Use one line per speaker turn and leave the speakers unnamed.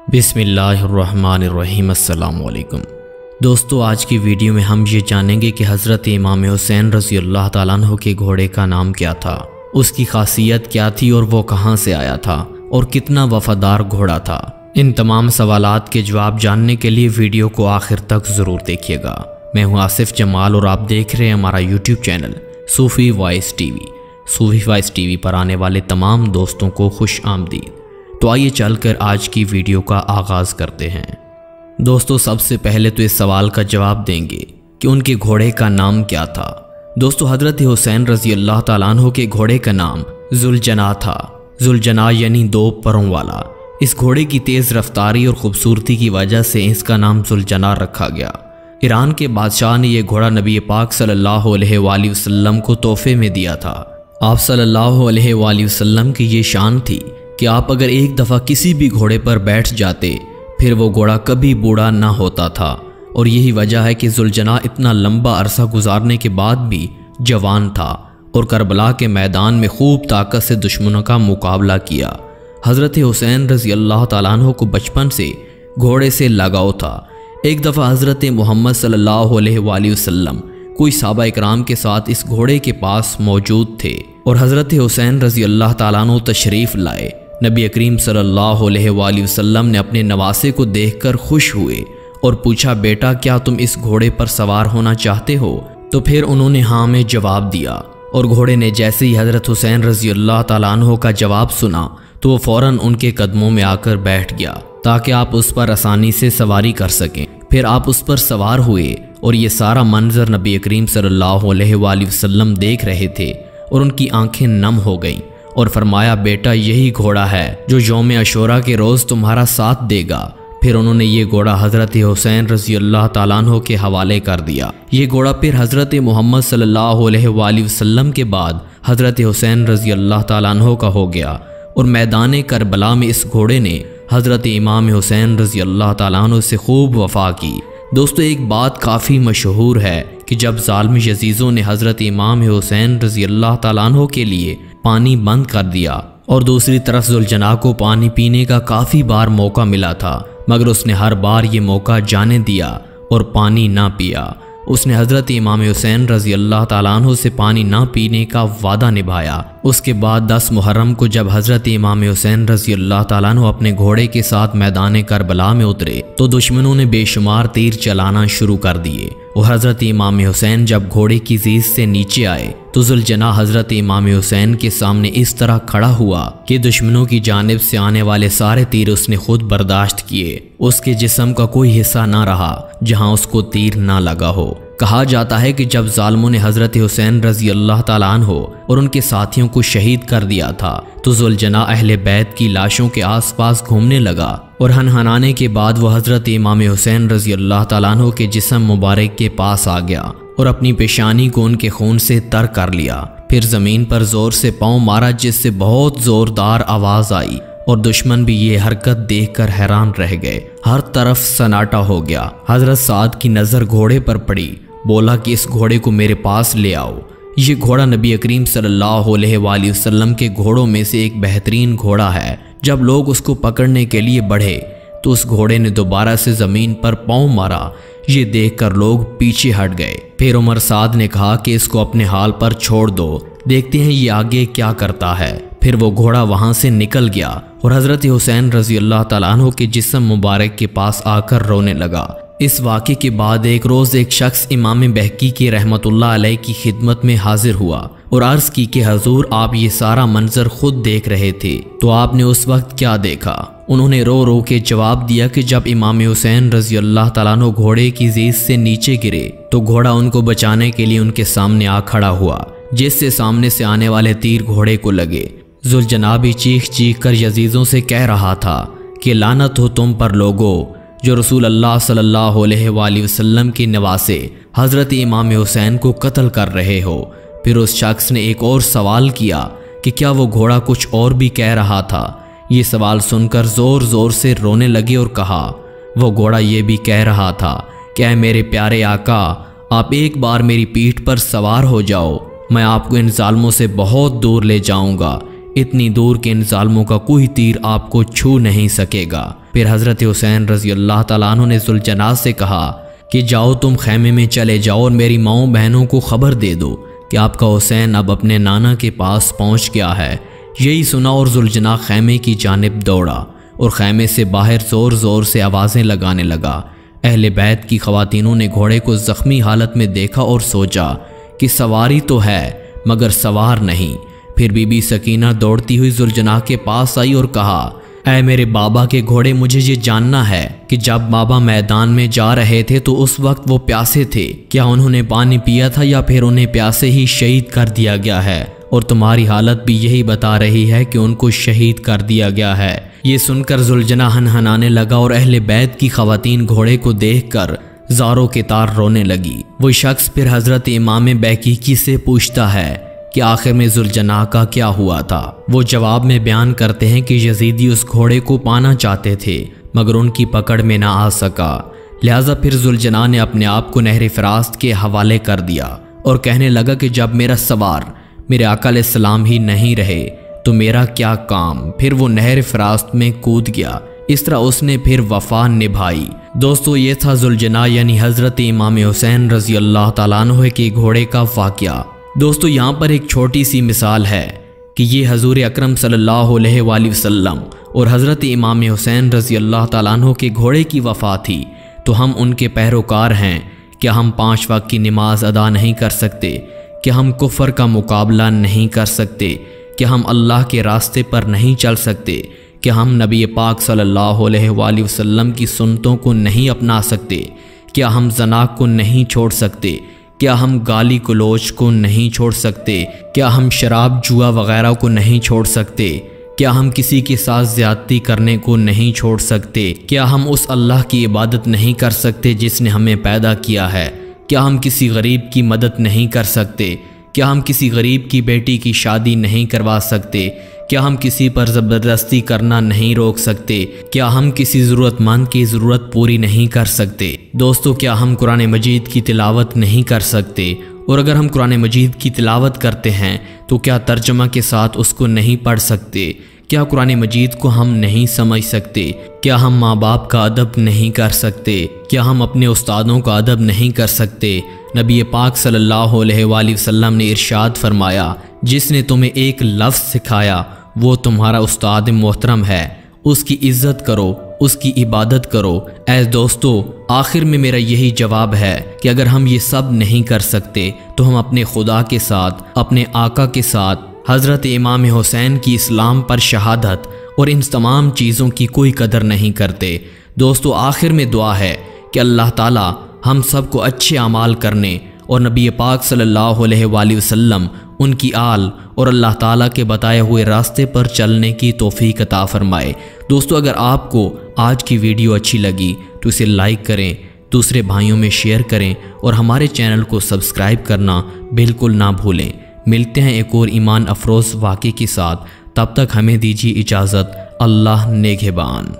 बिस्मिल्लाहिर्रहमानिर्रहीम। अस्सलाम वालेकुम दोस्तों, आज की वीडियो में हम ये जानेंगे कि हज़रत इमाम हुसैन रज़ी अल्लाह ताला अन्हु के घोड़े का नाम क्या था, उसकी खासियत क्या थी और वो कहाँ से आया था और कितना वफादार घोड़ा था। इन तमाम सवालात के जवाब जानने के लिए वीडियो को आखिर तक ज़रूर देखिएगा। मैं हूँ आसिफ जमाल और आप देख रहे हैं हमारा यूट्यूब चैनल सूफ़ी वॉइस टीवी। सूफ़ी वॉइस टीवी पर आने वाले तमाम दोस्तों को खुश आमदीद। तो आइए चलकर आज की वीडियो का आगाज़ करते हैं। दोस्तों, सबसे पहले तो इस सवाल का जवाब देंगे कि उनके घोड़े का नाम क्या था। दोस्तों, हज़रत हुसैन रज़ी अल्लाह ताला अन्हु के घोड़े का नाम ज़ुलजना था। ज़ुलजना यानी दो परों वाला। इस घोड़े की तेज़ रफ्तारी और ख़ूबसूरती की वजह से इसका नाम ज़ुलजना रखा गया। ईरान के बादशाह ने यह घोड़ा नबी पाक सल्लल्लाहु अलैहि वसल्लम को तोहफे में दिया था। आप सल्लल्लाहु अलैहि वसल्लम की ये शान थी कि आप अगर एक दफ़ा किसी भी घोड़े पर बैठ जाते फिर वो घोड़ा कभी बूढ़ा ना होता था। और यही वजह है कि ज़ुलजना इतना लंबा अरसा गुजारने के बाद भी जवान था और करबला के मैदान में खूब ताकत से दुश्मनों का मुकाबला किया। हज़रत हुसैन रज़ी अल्लाह ताला अन्हु को बचपन से घोड़े से लगाव था। एक दफ़ा हज़रत मोहम्मद सल्लल्लाहु अलैहि वसल्लम कोई सहाबा इकराम के साथ इस घोड़े के पास मौजूद थे और हज़रत हुसैन रज़ी अल्लाह ताला अन्हु तशरीफ़ लाए। नबी करीम सल्लल्लाहु अलैहि वसल्लम ने अपने नवासे को देखकर खुश हुए और पूछा, बेटा क्या तुम इस घोड़े पर सवार होना चाहते हो? तो फिर उन्होंने हाँ में जवाब दिया और घोड़े ने जैसे ही हज़रत हुसैन रज़ी अल्लाह ताला अन्हु का जवाब सुना तो वो फ़ौरन उनके कदमों में आकर बैठ गया ताकि आप उस पर आसानी से सवारी कर सकें। फिर आप उस पर सवार हुए और ये सारा मंजर नबी करीम सल्लल्लाहु अलैहि वसल्लम देख रहे थे और उनकी आंखें नम हो गईं और फरमाया, बेटा यही घोड़ा है जो यौम अशूरा के रोज़ तुम्हारा साथ देगा। फिर उन्होंने ये घोड़ा हज़रत हुसैन रज़ी अल्लाह ताला अन्हु के हवाले कर दिया। ये घोड़ा फिर हज़रत मोहम्मद सल्लल्लाहु अलैहि वसल्लम के बाद हज़रत हुसैन रज़ी अल्लाह ताला अन्हु का हो गया और मैदान करबला में इस घोड़े ने हज़रत इमाम हुसैन रज़ी अल्लाह ताला अन्हु से खूब वफा की। दोस्तों, एक बात काफ़ी मशहूर है कि जब ज़ालिम यज़ीज़ों ने हज़रत इमाम हुसैन रज़ी अल्लाह ताला अन्हु के लिए पानी बंद कर दिया और दूसरी तरफ ज़ुलजना को पानी पीने का काफ़ी बार मौका मिला था, मगर उसने हर बार ये मौका जाने दिया और पानी ना पिया। उसने हज़रत इमाम हुसैन रज़ी अल्लाह ताला अन्हु से पानी ना पीने का वादा निभाया। उसके बाद 10 मुहर्रम को जब हज़रत इमाम हुसैन रज़ी अल्लाह ताला अन्हु अपने घोड़े के साथ मैदान करबला में उतरे तो दुश्मनों ने बेशुमार तीर चलाना शुरू कर दिए और हज़रत इमाम हुसैन जब घोड़े की ज़ीज़ से नीचे आए तो ज़ुलजना हज़रत इमाम हुसैन के सामने इस तरह खड़ा हुआ कि दुश्मनों की जानिब से आने वाले सारे तीर उसने खुद बर्दाश्त किए। उसके जिस्म का कोई हिस्सा ना रहा जहां उसको तीर ना लगा हो। कहा जाता है कि जब जालिमों ने हज़रत हुसैन रज़ी अल्लाह ताला अन्हु और उनके साथियों को शहीद कर दिया था तो ज़ुलजना अहले बैत की लाशों के आसपास घूमने लगा और हनहनाने के बाद वह हज़रत इमाम हुसैन रज़ी अल्लाह ताला अन्हु के जिस्म मुबारक के पास आ गया और अपनी पेशानी को उनके खून से तर कर लिया। फिर ज़मीन पर ज़ोर से पाँव मारा जिससे बहुत ज़ोरदार आवाज़ आई और दुश्मन भी ये हरकत देखकर हैरान रह गए। हर तरफ सन्नाटा हो गया। हज़रत साद की नज़र घोड़े पर पड़ी, बोला कि इस घोड़े को मेरे पास ले आओ। ये घोड़ा नबी करीम सल्लल्लाहु अलैहि वसल्लम के घोड़ों में से एक बेहतरीन घोड़ा है। जब लोग उसको पकड़ने के लिए बढ़े तो उस घोड़े ने दोबारा से ज़मीन पर पाँव मारा। ये देखकर लोग पीछे हट गए। फिर उमर साद ने कहा कि इसको अपने हाल पर छोड़ दो, देखते हैं ये आगे क्या करता है। फिर वो घोड़ा वहाँ से निकल गया और हज़रत हुसैन रज़ी अल्लाह ताला अन्हु के जिस्म मुबारक के पास आकर रोने लगा। इस वाक़े के बाद एक रोज़ एक शख्स इमाम बहकी के रहमतुल्लाह अलैह की खिदमत में हाजिर हुआ और अर्ज़ की कि हजूर आप ये सारा मंजर खुद देख रहे थे, तो आपने उस वक्त क्या देखा? उन्होंने रो रो के जवाब दिया कि जब इमाम हुसैन रज़ी अल्लाह ताला अन्हु घोड़े की ज़ीज़ से नीचे गिरे तो घोड़ा उनको बचाने के लिए उनके सामने आ खड़ा हुआ, जिससे सामने से आने वाले तीर घोड़े को लगे। ज़ुलजना भी चीख चीख कर यज़ीज़ों से कह रहा था कि लानत हो तुम पर लोगों जो रसूल अल्लाह सल्लल्लाहु अलैहि वसल्लम के नवासे हज़रत इमाम हुसैन को कत्ल कर रहे हो। फिर उस शख्स ने एक और सवाल किया कि क्या वो घोड़ा कुछ और भी कह रहा था। ये सवाल सुनकर ज़ोर ज़ोर से रोने लगे और कहा, वो घोड़ा ये भी कह रहा था कि ऐ मेरे प्यारे आका, आप एक बार मेरी पीठ पर सवार हो जाओ, मैं आपको इन जालिमों से बहुत दूर ले जाऊंगा, इतनी दूर के इन जालिमों का कोई तीर आपको छू नहीं सकेगा। फिर हज़रत हुसैन रज़ी अल्लाह ताला अन्हु ने ज़ुलजनाह से कहा कि जाओ तुम खैमे में चले जाओ और मेरी माओ बहनों को खबर दे दो कि आपका हुसैन अब अपने नाना के पास पहुंच गया है। यही सुना और ज़ुलजनाह खैमे की जानिब दौड़ा और खैमे से बाहर ज़ोर ज़ोर से आवाज़ें लगाने लगा। अहले बैत की ख़वातीनों ने घोड़े को ज़ख्मी हालत में देखा और सोचा कि सवारी तो है मगर सवार नहीं। फिर बीबी सकीना दौड़ती हुई ज़ुलजनाह के पास आई और कहा, ऐ मेरे बाबा के घोड़े, मुझे ये जानना है कि जब बाबा मैदान में जा रहे थे तो उस वक्त वो प्यासे थे, क्या उन्होंने पानी पिया था या फिर उन्हें प्यासे ही शहीद कर दिया गया है? और तुम्हारी हालत भी यही बता रही है कि उनको शहीद कर दिया गया है। ये सुनकर ज़ुलजनाह हनहनाने लगा और अहले बैत की ख़वातीन घोड़े को देखकर ज़ारों के तार रोने लगी। वो शख्स फिर हज़रत इमाम बैकीकी से पूछता है कि आखिर में ज़ुलजनाह का क्या हुआ था। वो जवाब में बयान करते हैं कि यजीदी उस घोड़े को पाना चाहते थे मगर उनकी पकड़ में ना आ सका, लिहाजा फिर ज़ुलजनाह ने अपने आप को नहर फ़रास्त के हवाले कर दिया और कहने लगा कि जब मेरा सवार मेरे आका अलैहिस्सलाम ही नहीं रहे तो मेरा क्या काम। फिर वो नहर फ़रास्त में कूद गया। इस तरह उसने फिर वफा निभाई। दोस्तों, ये था ज़ुलजनाह यानी हज़रत इमाम हुसैन रज़ी अल्लाह ताला अन्हु के घोड़े का वाक़या। दोस्तों, यहाँ पर एक छोटी सी मिसाल है कि ये हजूर अकरम सल्लल्लाहु अलैहि वसल्लम और हज़रत इमाम हुसैन रज़ी अल्लाह ताला अन्हु के घोड़े की वफ़ा थी तो हम उनके पैरोकार हैं। क्या हम 5 वक्त की नमाज अदा नहीं कर सकते? क्या हम कुफ़र का मुकाबला नहीं कर सकते? क्या हम अल्लाह के रास्ते पर नहीं चल सकते? क्या हम नबी पाक सल्लल्लाहु अलैहि वसल्लम की सुन्नतों को नहीं अपना सकते? क्या हम ज़ना को नहीं छोड़ सकते? क्या हम गाली गलौज को नहीं छोड़ सकते? क्या हम शराब जुआ वगैरह को नहीं छोड़ सकते? क्या हम किसी के साथ ज़्यादती करने को नहीं छोड़ सकते? क्या हम उस अल्लाह की इबादत नहीं कर सकते जिसने हमें पैदा किया है? क्या हम किसी गरीब की मदद नहीं कर सकते? क्या हम किसी गरीब की बेटी की शादी नहीं करवा सकते? क्या हम किसी पर ज़बरदस्ती करना नहीं रोक सकते? क्या हम किसी ज़रूरतमंद की ज़रूरत पूरी नहीं कर सकते? दोस्तों, क्या हम कुरान मजीद की तिलावत नहीं कर सकते? और अगर हम कुरान मजीद की तिलावत करते हैं तो क्या तर्जमा के साथ उसको नहीं पढ़ सकते? क्या कुरान मजीद को हम नहीं समझ सकते? क्या हम माँ बाप का अदब नहीं कर सकते? क्या हम अपने उस्तादों का अदब नहीं कर सकते? नबी पाक सल्लल्लाहु अलैहि वसल्लम ने इरशाद फरमाया, जिसने तुम्हें एक लफ्ज़ सिखाया वो तुम्हारा उस्ताद मोहतरम है, उसकी इज़्ज़त करो, उसकी इबादत करो। ऐ दोस्तों, आखिर में मेरा यही जवाब है कि अगर हम ये सब नहीं कर सकते तो हम अपने खुदा के साथ, अपने आका के साथ, हज़रत इमाम हुसैन की इस्लाम पर शहादत और इन तमाम चीज़ों की कोई कदर नहीं करते। दोस्तों, आखिर में दुआ है कि अल्लाह ताला हम सबको अच्छे अमाल करने और नबी पाक सल्लल्लाहु अलैहि वसल्लम, उनकी आल और अल्लाह ताला के बताए हुए रास्ते पर चलने की तौफीक अता फरमाए। दोस्तों, अगर आपको आज की वीडियो अच्छी लगी तो इसे लाइक करें, दूसरे भाइयों में शेयर करें और हमारे चैनल को सब्सक्राइब करना बिल्कुल ना भूलें। मिलते हैं एक और ईमान अफरोज़ वाक़े के साथ। तब तक हमें दीजिए इजाज़त। अल्लाह नेगहबान।